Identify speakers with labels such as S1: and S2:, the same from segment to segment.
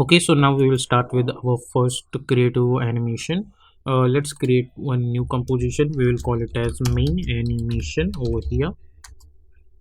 S1: Okay, so now we will start with our first creative animation. Let's create one new composition. We will call it as main animation over here,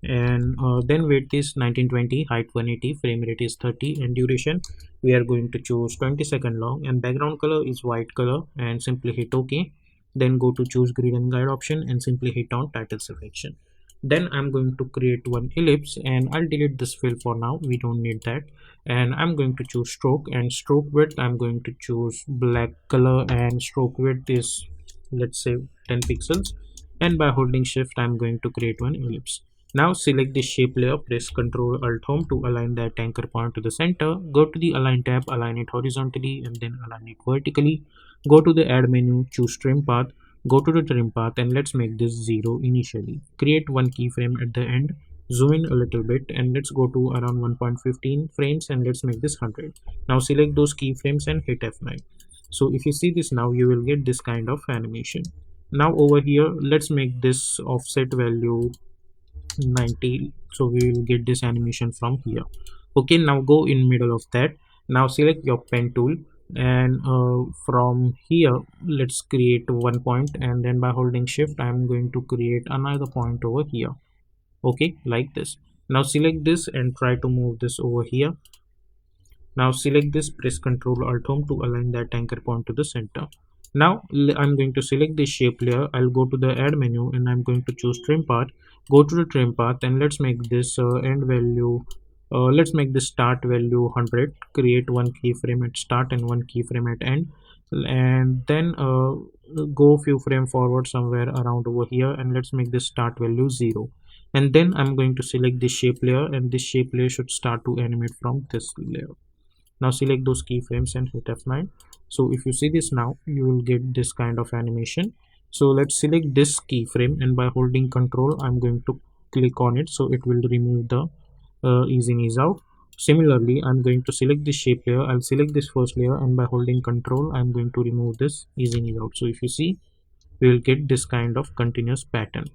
S1: and then width is 1920, height 180, frame rate is 30, and duration we are going to choose 20-second long, and background color is white color, and simply hit OK. Then go to choose grid and guide option and simply hit on title selection. Then I'm going to create one ellipse, and I'll delete this fill for now, we don't need that. And I'm going to choose stroke, and stroke width I'm going to choose black color, and stroke width is, let's say, 10 pixels. And by holding shift I'm going to create one ellipse. Now select the shape layer, press Ctrl Alt Home to align that anchor point to the center. Go to the Align tab, align it horizontally and then align it vertically. Go to the Add menu, choose Trim Path, go to the Trim Path and let's make this 0 initially. Create one keyframe at the end, zoom in a little bit and let's go to around 1.15 frames and let's make this 100. Now select those keyframes and hit F9. So if you see this now, you will get this kind of animation. Now over here, let's make this offset value 90, so we will get this animation from here. Okay, now go in middle of that. Now select your pen tool, and from here let's create one point, and then by holding shift I'm going to create another point over here. Okay, like this. Now select this and try to move this over here. Now select this, press Ctrl Alt Home to align that anchor point to the center. Now I'm going to select the shape layer. I'll go to the add menu and I'm going to choose trim path. Go to the trim path and let's make this end value. Let's make the start value 100. Create one keyframe at start and one keyframe at end, and then go few frame forward somewhere around over here and let's make this start value 0. And then I'm going to select the shape layer, and this shape layer should start to animate from this layer. Now select those keyframes and hit F9. So if you see this now, you will get this kind of animation. So let's select this keyframe, and by holding Control I'm going to click on it, so it will remove the ease in ease out. Similarly, I'm going to select this shape layer. I'll select this first layer and by holding Control I'm going to remove this ease in ease out. So if you see, we will get this kind of continuous pattern.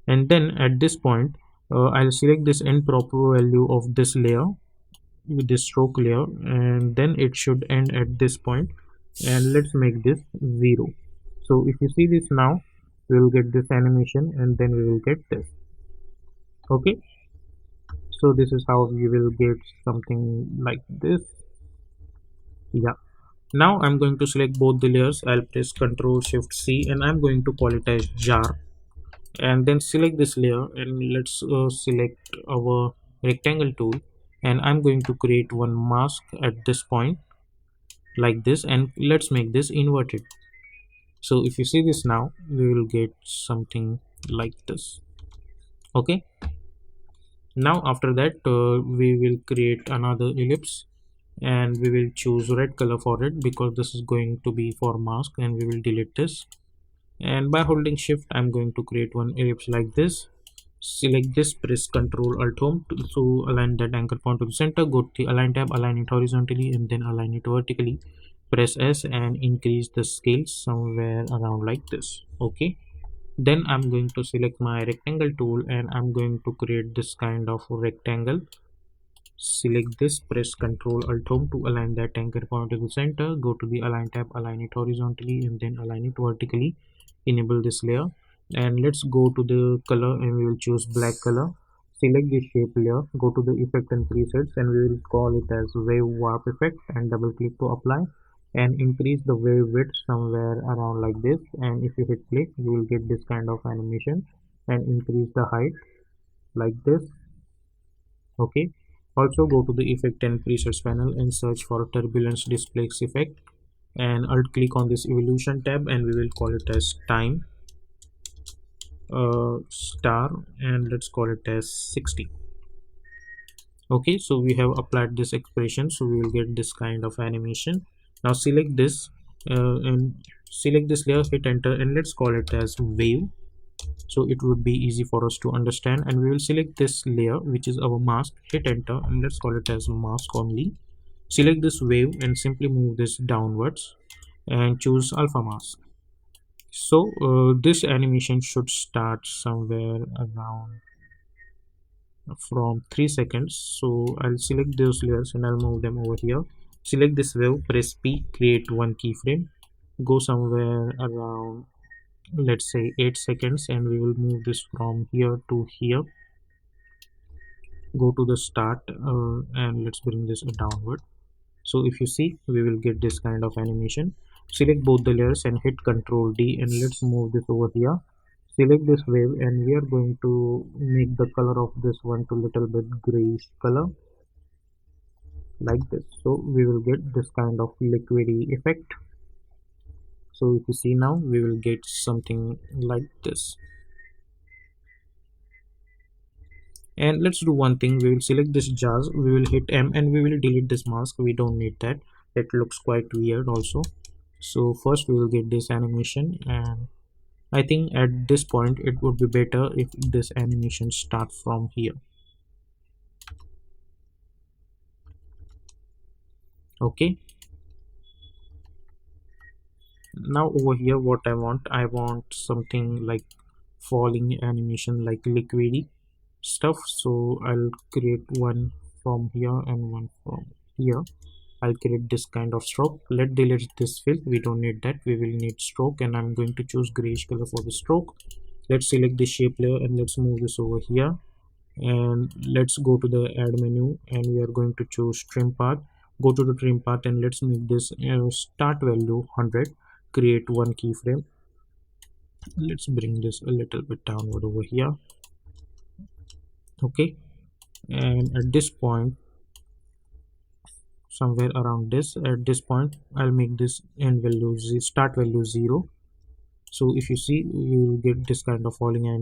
S1: And then at this point I'll select this end proper value of this layer with this stroke layer, and then it should end at this point, and let's make this 0. So if you see this now, we will get this animation and then we will get this. Okay, so this is how we will get something like this. Yeah, now I'm going to select both the layers. I'll press Ctrl Shift C and I'm going to call it as jar, and then select this layer and let's select our rectangle tool, and I'm going to create one mask at this point like this, and let's make this inverted. So if you see this now, we will get something like this. Okay, now after that we will create another ellipse, and we will choose red color for it because this is going to be for mask, and we will delete this. And by holding shift I'm going to create one ellipse like this. Select this, press Ctrl Alt Home to align that anchor point to the center. Go to the Align tab, align it horizontally and then align it vertically. Press S and increase the scale somewhere around like this. Okay, then I'm going to select my rectangle tool and I'm going to create this kind of rectangle. Select this, press Ctrl Alt Home to align that anchor point to the center. Go to the Align tab, align it horizontally and then align it vertically. Enable this layer, and let's go to the color and we will choose black color. Select the shape layer, go to the effect and presets, and we will call it as wave warp effect, and double click to apply and increase the wave width somewhere around like this. And if you hit play, you will get this kind of animation, and increase the height like this. Okay, also go to the effect and presets panel and search for turbulence displace effect, and alt click on this evolution tab and we will call it as time star, and let's call it as 60. Okay, so we have applied this expression, so we will get this kind of animation. Now select this and select this layer, hit enter, and let's call it as wave, so it would be easy for us to understand. And we will select this layer which is our mask, hit enter, and let's call it as mask only. Select this wave and simply move this downwards and choose alpha mask. So this animation should start somewhere around from 3 seconds. So I'll select those layers and I'll move them over here. Select this wave, press P, create one keyframe, go somewhere around, let's say 8 seconds, and we will move this from here to here. Go to the start, and let's bring this downward. So if you see, we will get this kind of animation. Select both the layers and hit Ctrl D, and let's move this over here. Select this wave, and we are going to make the color of this one to little bit grayish color, like this. So we will get this kind of liquidy effect. So if you see now, we will get something like this. And let's do one thing. We will select this jazz, we will hit M, and we will delete this mask. We don't need that. It looks quite weird also. So first we will get this animation, and I think at this point it would be better if this animation starts from here. Okay, now over here what I want something like falling animation, like liquidy stuff. So I'll create one from here and one from here. I'll create this kind of stroke. Let's delete this fill, we don't need that. We will need stroke, and I'm going to choose grayish color for the stroke. Let's select the shape layer and let's move this over here, and let's go to the add menu, and we are going to choose trim path. Go to the trim path and let's make this start value 100. Create one keyframe. Let's bring this a little bit downward over here. Okay, and at this point, somewhere around this, at this point I'll make this end value start value 0. So if you see, you will get this kind of falling animation.